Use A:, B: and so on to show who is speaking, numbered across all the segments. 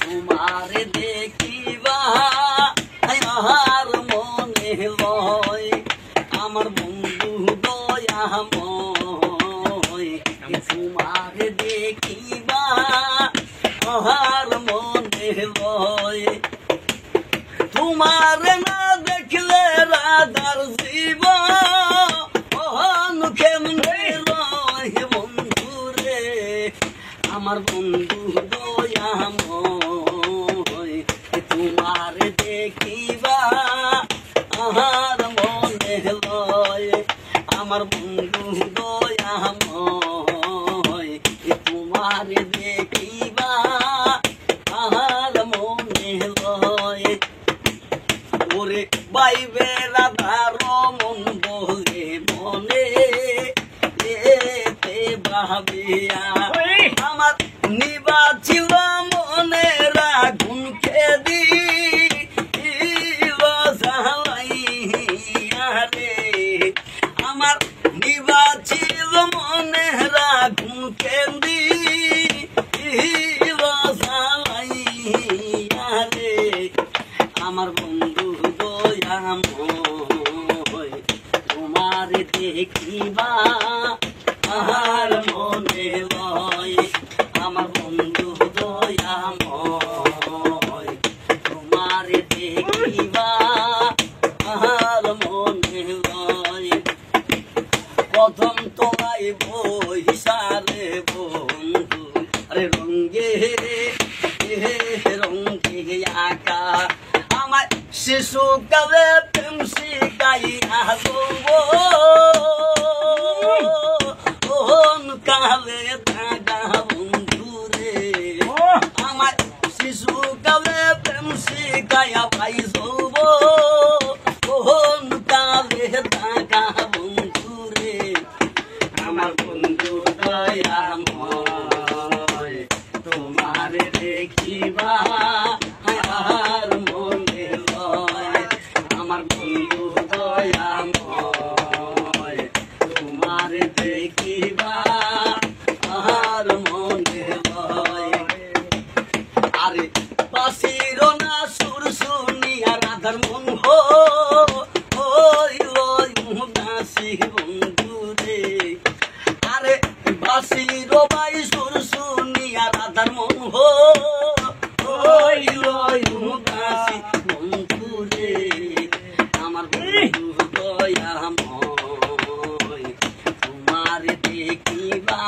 A: তোমার দেখিবা আর মনে লয় আমার বন্ধু দয়াময় তোমার দেখিবা আর মনে লয় তোমার না দেখলে রাধার জীবন কেমনে রয় বন্ধু রে আমার বন্ধু দয়াময় তোমার দেখিবা আর মনে লয় আমার বন্ধু দয়াময় তোমার দেখিবা আর মনে লয় ওরে বাইবে রাধার মন বলে মনে এতে ভাবিয়া আমার নিবা ছিল মনে রাগুন খেদি রে আমার নিবা ছিল মনে রাগুন খেদি রে আমার বন্ধু দয়াময় তোমার দেখিবা আর মনে লয় আমার বন্ধু দয়াময় তোমার দেখিবা আর মনে লয় প্রথম তোমায় বৈশারে বন্ধু আরে রঙ্গে রঙ্গে আঁকা আমার শিশুকালে প্রেম শিখাইয়া কালে থাকা বন্ধু রে আমার শিশুকালে প্রেম শিখাইয়া ভাই সব কালে থাকা বন্ধু রে আমার বন্ধু দয়াময় তোমার দেখিবা আর মনে লয় আমার বন্ধু দয়াময় তোমার দেখিবা আর মনে লয় আরে বাসির না সুর শুনিয়া রাধার মন দাসী বন্ধু রে আরে বাসির বাই সুর শুনিয়া রাধার মন দাসী বন্ধু রে আমার বন্ধু দয়াময় তোমার দেখিবা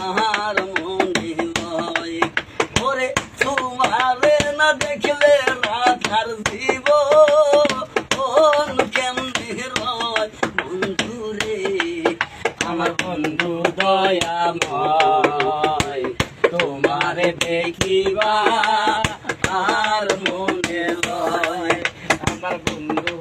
A: আর মনে লয় ওরে তোমার না দেখলে রাধার জীবন কেমনে রয় বন্ধু রে আমার বন্ধু দয়াময় তোমার দেখিবা আর মনে লয় আমার বন্ধু